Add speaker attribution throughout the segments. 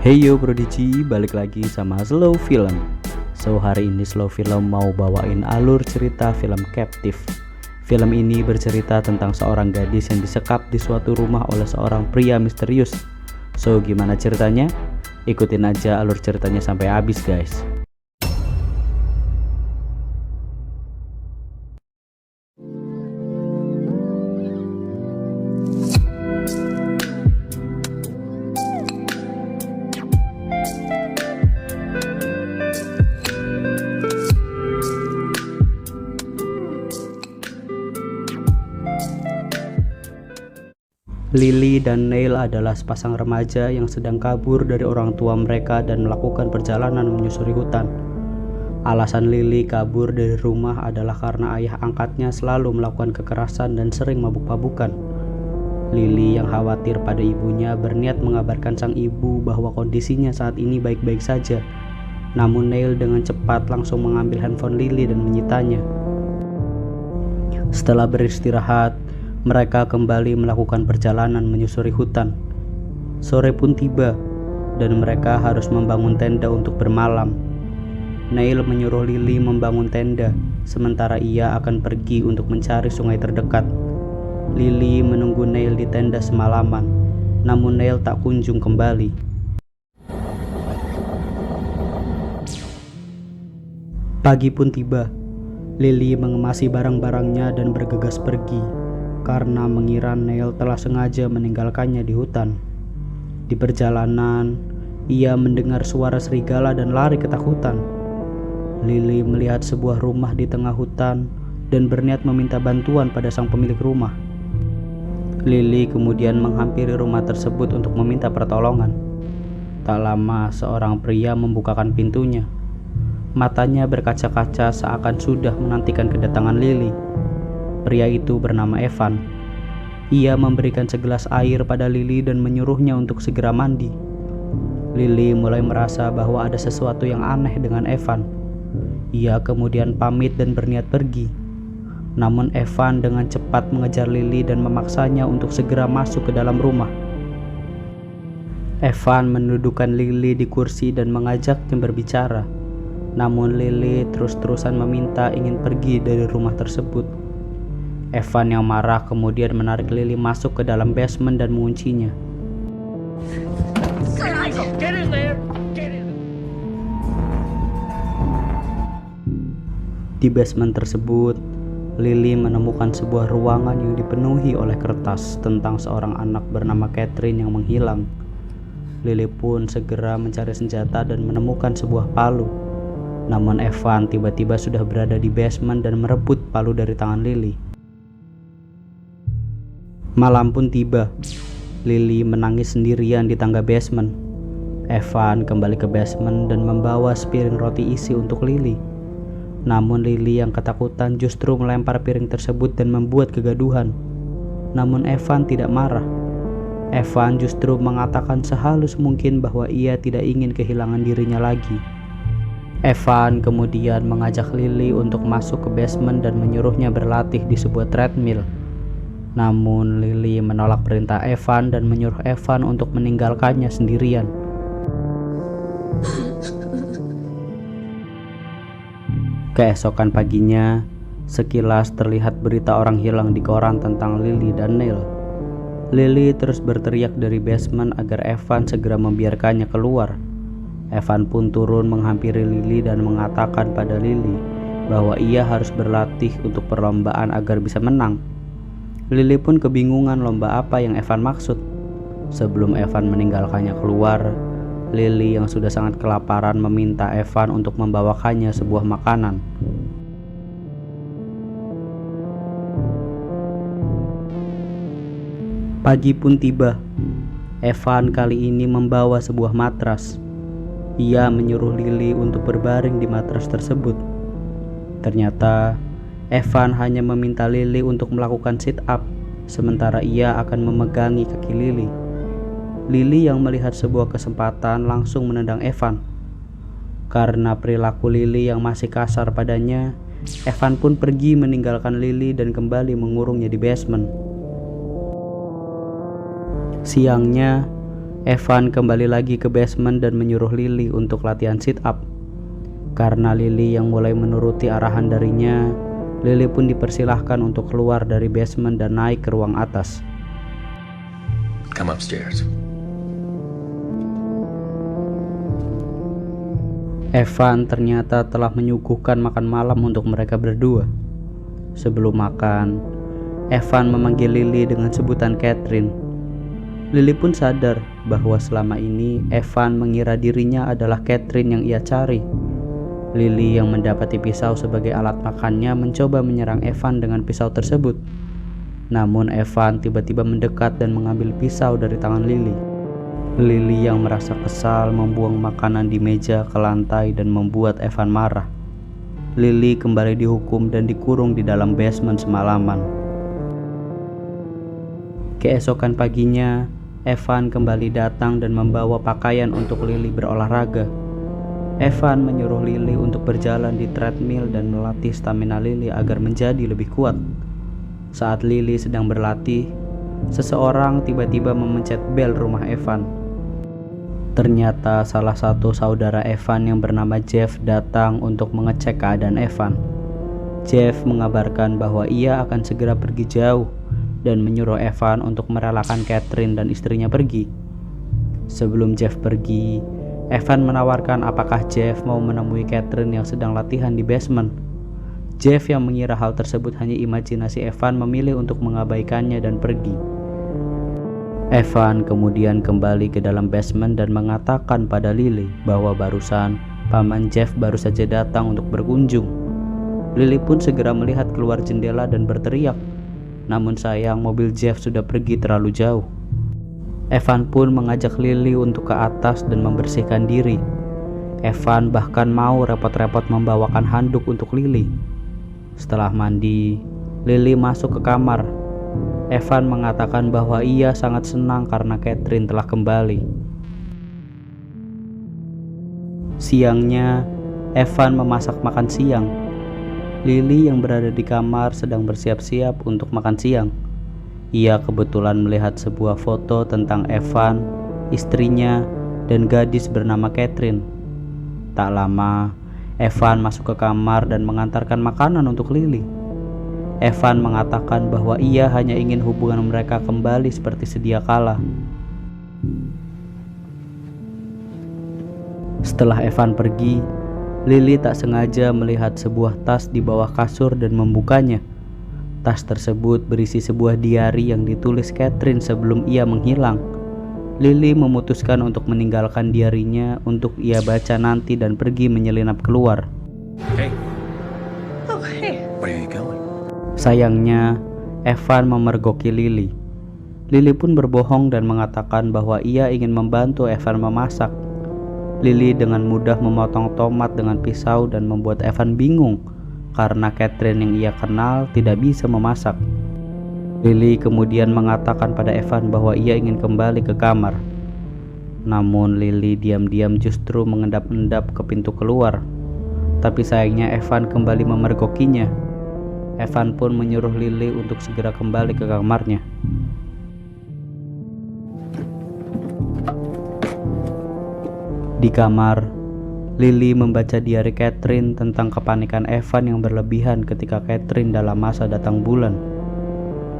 Speaker 1: Hey yo Prodigy, balik lagi sama Slow Film. So hari ini Slow Film mau bawain alur cerita film Captive. Film ini bercerita tentang seorang gadis yang disekap di suatu rumah oleh seorang pria misterius. So gimana ceritanya? Ikutin aja alur ceritanya sampai habis guys. Lily dan Neil adalah sepasang remaja yang sedang kabur dari orang tua mereka dan melakukan perjalanan menyusuri hutan. Alasan Lily kabur dari rumah adalah karena ayah angkatnya selalu melakukan kekerasan dan sering mabuk-mabukan. Lily yang khawatir pada ibunya berniat mengabarkan sang ibu bahwa kondisinya saat ini baik-baik saja. Namun Neil dengan cepat langsung mengambil handphone Lily dan menyitanya. Setelah beristirahat, mereka kembali melakukan perjalanan menyusuri hutan. Sore pun tiba, dan mereka harus membangun tenda untuk bermalam. Neil menyuruh Lily membangun tenda, sementara ia akan pergi untuk mencari sungai terdekat. Lily menunggu Neil di tenda semalaman, namun Neil tak kunjung kembali. Pagi pun tiba. Lily mengemasi barang-barangnya dan bergegas pergi karena mengira Neil telah sengaja meninggalkannya di hutan. Di perjalanan, ia mendengar suara serigala dan lari ketakutan. Lily melihat sebuah rumah di tengah hutan dan berniat meminta bantuan pada sang pemilik rumah. Lily kemudian menghampiri rumah tersebut untuk meminta pertolongan. Tak lama, seorang pria membukakan pintunya. Matanya berkaca-kaca seakan sudah menantikan kedatangan Lily. Pria itu bernama Evan. Ia memberikan segelas air pada Lily dan menyuruhnya untuk segera mandi. Lily mulai merasa bahwa ada sesuatu yang aneh dengan Evan. Ia kemudian pamit dan berniat pergi. Namun Evan dengan cepat mengejar Lily dan memaksanya untuk segera masuk ke dalam rumah. Evan mendudukkan Lily di kursi dan mengajaknya berbicara. Namun Lily terus-terusan meminta ingin pergi dari rumah tersebut. Evan yang marah kemudian menarik Lily masuk ke dalam basement dan menguncinya. Di basement tersebut, Lily menemukan sebuah ruangan yang dipenuhi oleh kertas tentang seorang anak bernama Catherine yang menghilang. Lily pun segera mencari senjata dan menemukan sebuah palu. Namun Evan tiba-tiba sudah berada di basement dan merebut palu dari tangan Lily. Malam pun tiba. Lily menangis sendirian di tangga basement. Evan kembali ke basement dan membawa sepiring roti isi untuk Lily. Namun Lily yang ketakutan justru melempar piring tersebut dan membuat kegaduhan. Namun Evan tidak marah. Evan justru mengatakan sehalus mungkin bahwa ia tidak ingin kehilangan dirinya lagi. Evan kemudian mengajak Lily untuk masuk ke basement dan menyuruhnya berlatih di sebuah treadmill. Namun Lily menolak perintah Evan dan menyuruh Evan untuk meninggalkannya sendirian. Keesokan paginya, sekilas terlihat berita orang hilang di koran tentang Lily dan Neil. Lily terus berteriak dari basement agar Evan segera membiarkannya keluar. Evan pun turun menghampiri Lily dan mengatakan pada Lily bahwa ia harus berlatih untuk perlombaan agar bisa menang. Lily pun kebingungan lomba apa yang Evan maksud. Sebelum Evan meninggalkannya keluar, Lily yang sudah sangat kelaparan meminta Evan untuk membawakannya sebuah makanan. Pagi pun tiba. Evan kali ini membawa sebuah matras. Ia menyuruh Lily untuk berbaring di matras tersebut. Ternyata Evan hanya meminta Lily untuk melakukan sit up, sementara ia akan memegangi kaki Lily. Lily yang melihat sebuah kesempatan langsung menendang Evan. Karena perilaku Lily yang masih kasar padanya, Evan pun pergi meninggalkan Lily dan kembali mengurungnya di basement. Siangnya, Evan kembali lagi ke basement dan menyuruh Lily untuk latihan sit up. Karena Lily yang mulai menuruti arahan darinya, Lily pun dipersilahkan untuk keluar dari basement dan naik ke ruang atas.
Speaker 2: Come upstairs.
Speaker 1: Evan ternyata telah menyuguhkan makan malam untuk mereka berdua. Sebelum makan, Evan memanggil Lily dengan sebutan Catherine. Lily pun sadar bahwa selama ini Evan mengira dirinya adalah Catherine yang ia cari. Lily yang mendapati pisau sebagai alat makannya mencoba menyerang Evan dengan pisau tersebut. Namun Evan tiba-tiba mendekat dan mengambil pisau dari tangan Lily. Lily yang merasa kesal membuang makanan di meja ke lantai dan membuat Evan marah. Lily kembali dihukum dan dikurung di dalam basement semalaman. Keesokan paginya, Evan kembali datang dan membawa pakaian untuk Lily berolahraga. Evan menyuruh Lily untuk berjalan di treadmill dan melatih stamina Lily agar menjadi lebih kuat. Saat Lily sedang berlatih, seseorang tiba-tiba memencet bel rumah Evan. Ternyata salah satu saudara Evan yang bernama Jeff datang untuk mengecek keadaan Evan. Jeff mengabarkan bahwa ia akan segera pergi jauh dan menyuruh Evan untuk merelakan Catherine dan istrinya pergi. Sebelum Jeff pergi, Evan menawarkan apakah Jeff mau menemui Catherine yang sedang latihan di basement. Jeff yang mengira hal tersebut hanya imajinasi Evan memilih untuk mengabaikannya dan pergi. Evan kemudian kembali ke dalam basement dan mengatakan pada Lily bahwa barusan paman Jeff baru saja datang untuk berkunjung. Lily pun segera melihat keluar jendela dan berteriak. Namun sayang mobil Jeff sudah pergi terlalu jauh. Evan pun mengajak Lily untuk ke atas dan membersihkan diri. Evan bahkan mau repot-repot membawakan handuk untuk Lily. Setelah mandi, Lily masuk ke kamar. Evan mengatakan bahwa ia sangat senang karena Catherine telah kembali. Siangnya, Evan memasak makan siang. Lily yang berada di kamar sedang bersiap-siap untuk makan siang. Ia kebetulan melihat sebuah foto tentang Evan, istrinya, dan gadis bernama Catherine. Tak lama, Evan masuk ke kamar dan mengantarkan makanan untuk Lily. Evan mengatakan bahwa ia hanya ingin hubungan mereka kembali seperti sedia kala. Setelah Evan pergi, Lily tak sengaja melihat sebuah tas di bawah kasur dan membukanya. Tas tersebut berisi sebuah diari yang ditulis Catherine sebelum ia menghilang. Lily memutuskan untuk meninggalkan diarinya untuk ia baca nanti dan pergi menyelinap keluar.
Speaker 2: Hey. Oh, hey. Where are you going?
Speaker 1: Sayangnya, Evan memergoki Lily. Lily pun berbohong dan mengatakan bahwa ia ingin membantu Evan memasak. Lily dengan mudah memotong tomat dengan pisau dan membuat Evan bingung karena Catherine yang ia kenal tidak bisa memasak. Lily kemudian mengatakan pada Evan bahwa ia ingin kembali ke kamar. Namun Lily diam-diam justru mengendap-endap ke pintu keluar. Tapi sayangnya Evan kembali memergokinya. Evan pun menyuruh Lily untuk segera kembali ke kamarnya. Di kamar, Lily membaca diari Catherine tentang kepanikan Evan yang berlebihan ketika Catherine dalam masa datang bulan.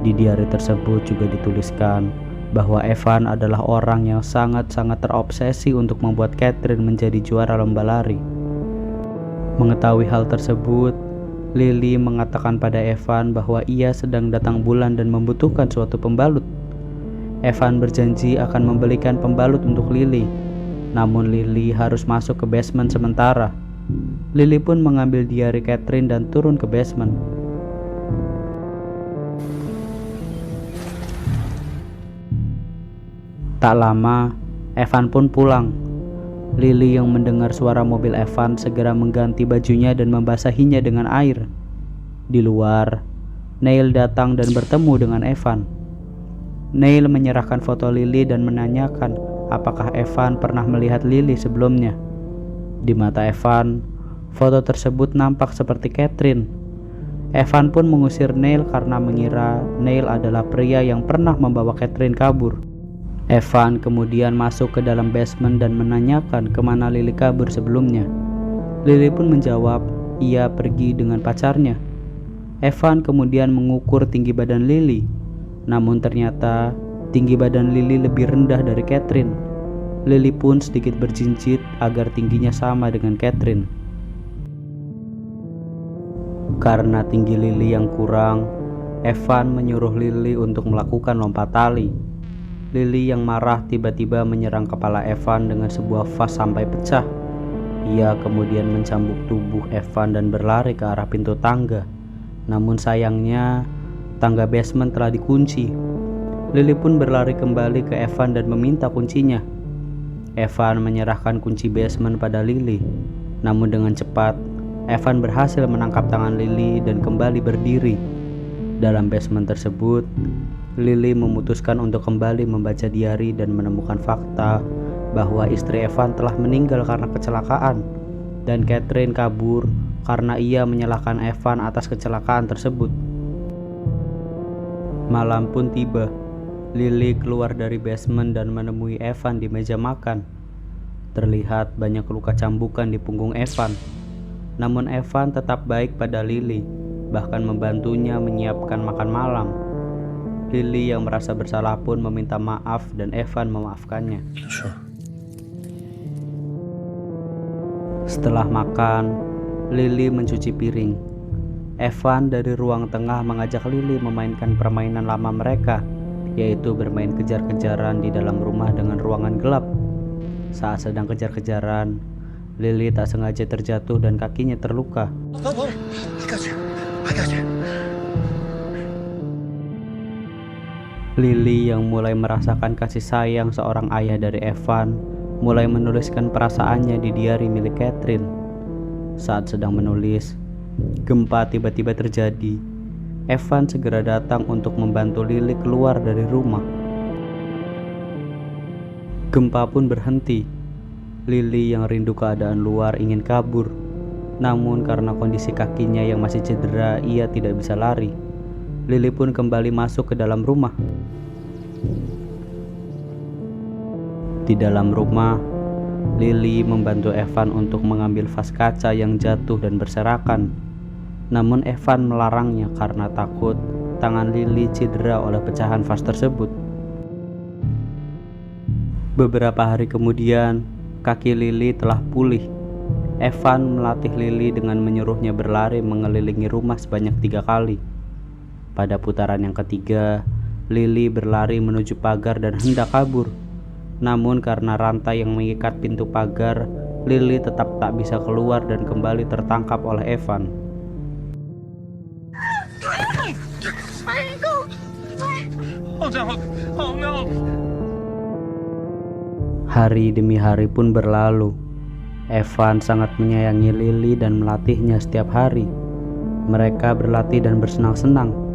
Speaker 1: Di diari tersebut juga dituliskan bahwa Evan adalah orang yang sangat-sangat terobsesi untuk membuat Catherine menjadi juara lomba lari. Mengetahui hal tersebut, Lily mengatakan pada Evan bahwa ia sedang datang bulan dan membutuhkan suatu pembalut. Evan berjanji akan membelikan pembalut untuk Lily. Namun Lily harus masuk ke basement sementara. Lily pun mengambil diari Catherine dan turun ke basement. Tak lama, Evan pun pulang. Lily yang mendengar suara mobil Evan segera mengganti bajunya dan membasahinya dengan air. Di luar, Neil datang dan bertemu dengan Evan. Neil menyerahkan foto Lily dan menanyakan apakah Evan pernah melihat Lily sebelumnya. Di mata Evan, foto tersebut nampak seperti Catherine. Evan pun mengusir Neil karena mengira Neil adalah pria yang pernah membawa Catherine kabur. Evan kemudian masuk ke dalam basement dan menanyakan kemana Lily kabur sebelumnya. Lily pun menjawab, ia pergi dengan pacarnya. Evan kemudian mengukur tinggi badan Lily, namun ternyata tinggi badan Lily lebih rendah dari Catherine. Lily pun sedikit berjincit agar tingginya sama dengan Catherine. Karena tinggi Lily yang kurang, Evan menyuruh Lily untuk melakukan lompat tali. Lily yang marah tiba-tiba menyerang kepala Evan dengan sebuah vas sampai pecah. Ia kemudian mencambuk tubuh Evan dan berlari ke arah pintu tangga. Namun sayangnya, tangga basement telah dikunci. Lily pun berlari kembali ke Evan dan meminta kuncinya. Evan menyerahkan kunci basement pada Lily. Namun dengan cepat, Evan berhasil menangkap tangan Lily dan kembali berdiri. Dalam basement tersebut, Lily memutuskan untuk kembali membaca diari dan menemukan fakta bahwa istri Evan telah meninggal karena kecelakaan dan Catherine kabur karena ia menyalahkan Evan atas kecelakaan tersebut. Malam pun tiba. Lily keluar dari basement dan menemui Evan di meja makan. Terlihat banyak luka cambukan di punggung Evan. Namun Evan tetap baik pada Lily, bahkan membantunya menyiapkan makan malam. Lily yang merasa bersalah pun meminta maaf dan Evan memaafkannya.
Speaker 2: Sure.
Speaker 1: Setelah makan, Lily mencuci piring. Evan dari ruang tengah mengajak Lily memainkan permainan lama mereka, yaitu bermain kejar-kejaran di dalam rumah dengan ruangan gelap. Saat sedang kejar-kejaran, Lily tak sengaja terjatuh dan kakinya terluka.
Speaker 2: Oh, I got you.
Speaker 1: Lily yang mulai merasakan kasih sayang seorang ayah dari Evan mulai menuliskan perasaannya di diari milik Catherine. Saat sedang menulis, gempa tiba-tiba terjadi. Evan segera datang untuk membantu Lily keluar dari rumah. Gempa pun berhenti. Lily yang rindu keadaan luar ingin kabur. Namun karena kondisi kakinya yang masih cedera, ia tidak bisa lari. Lily pun kembali masuk ke dalam rumah. Di dalam rumah, Lily membantu Evan untuk mengambil vas kaca yang jatuh dan berserakan. Namun Evan melarangnya karena takut tangan Lily cedera oleh pecahan vas tersebut. Beberapa hari kemudian, kaki Lily telah pulih. Evan melatih Lily dengan menyuruhnya berlari mengelilingi rumah sebanyak 3 kali. Pada putaran yang ketiga, Lily berlari menuju pagar dan hendak kabur. Namun karena rantai yang mengikat pintu pagar, Lily tetap tak bisa keluar dan kembali tertangkap oleh Evan.
Speaker 2: Oh no.
Speaker 1: Hari demi hari pun berlalu. Evan sangat menyayangi Lily dan melatihnya setiap hari. Mereka berlatih dan bersenang-senang.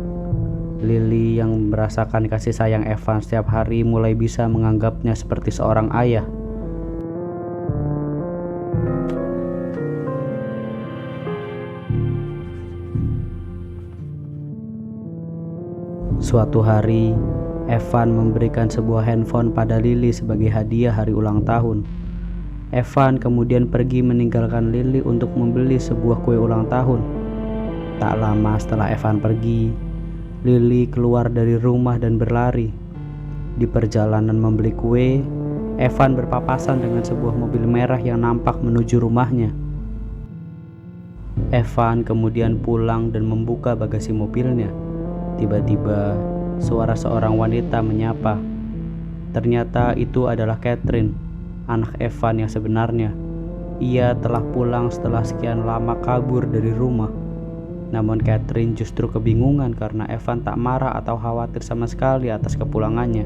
Speaker 1: Lily yang merasakan kasih sayang Evan setiap hari mulai bisa menganggapnya seperti seorang ayah. Suatu hari, Evan memberikan sebuah handphone pada Lily sebagai hadiah hari ulang tahun. Evan kemudian pergi meninggalkan Lily untuk membeli sebuah kue ulang tahun. Tak lama setelah Evan pergi, Lily keluar dari rumah dan berlari. Di perjalanan membeli kue, Evan berpapasan dengan sebuah mobil merah yang nampak menuju rumahnya. Evan kemudian pulang dan membuka bagasi mobilnya. Tiba-tiba, suara seorang wanita menyapa. Ternyata itu adalah Catherine, anak Evan yang sebenarnya. Ia telah pulang setelah sekian lama kabur dari rumah. Namun Catherine justru kebingungan karena Evan tak marah atau khawatir sama sekali atas kepulangannya.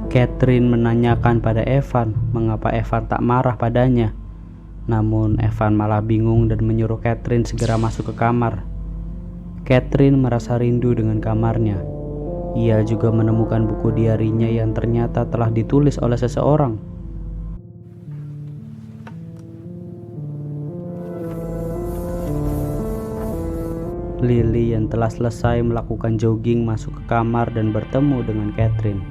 Speaker 1: Catherine menanyakan pada Evan mengapa Evan tak marah padanya. Namun Evan malah bingung dan menyuruh Catherine segera masuk ke kamar. Catherine merasa rindu dengan kamarnya. Ia juga menemukan buku diarinya yang ternyata telah ditulis oleh seseorang. Lily yang telah selesai melakukan jogging masuk ke kamar dan bertemu dengan Catherine.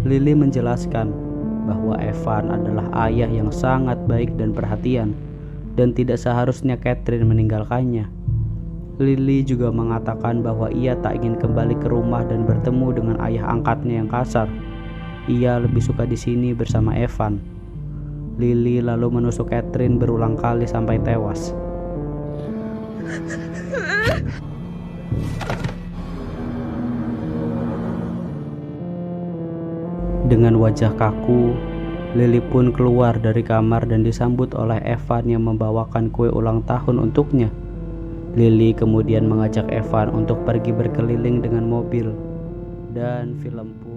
Speaker 1: Lily menjelaskan bahwa Evan adalah ayah yang sangat baik dan perhatian, dan tidak seharusnya Catherine meninggalkannya. Lily juga mengatakan bahwa ia tak ingin kembali ke rumah dan bertemu dengan ayah angkatnya yang kasar. Ia lebih suka di sini bersama Evan. Lily lalu menusuk Catherine berulang kali sampai tewas. Dengan wajah kaku, Lily pun keluar dari kamar dan disambut oleh Evan yang membawakan kue ulang tahun untuknya. Lily kemudian mengajak Evan untuk pergi berkeliling dengan mobil, dan film pun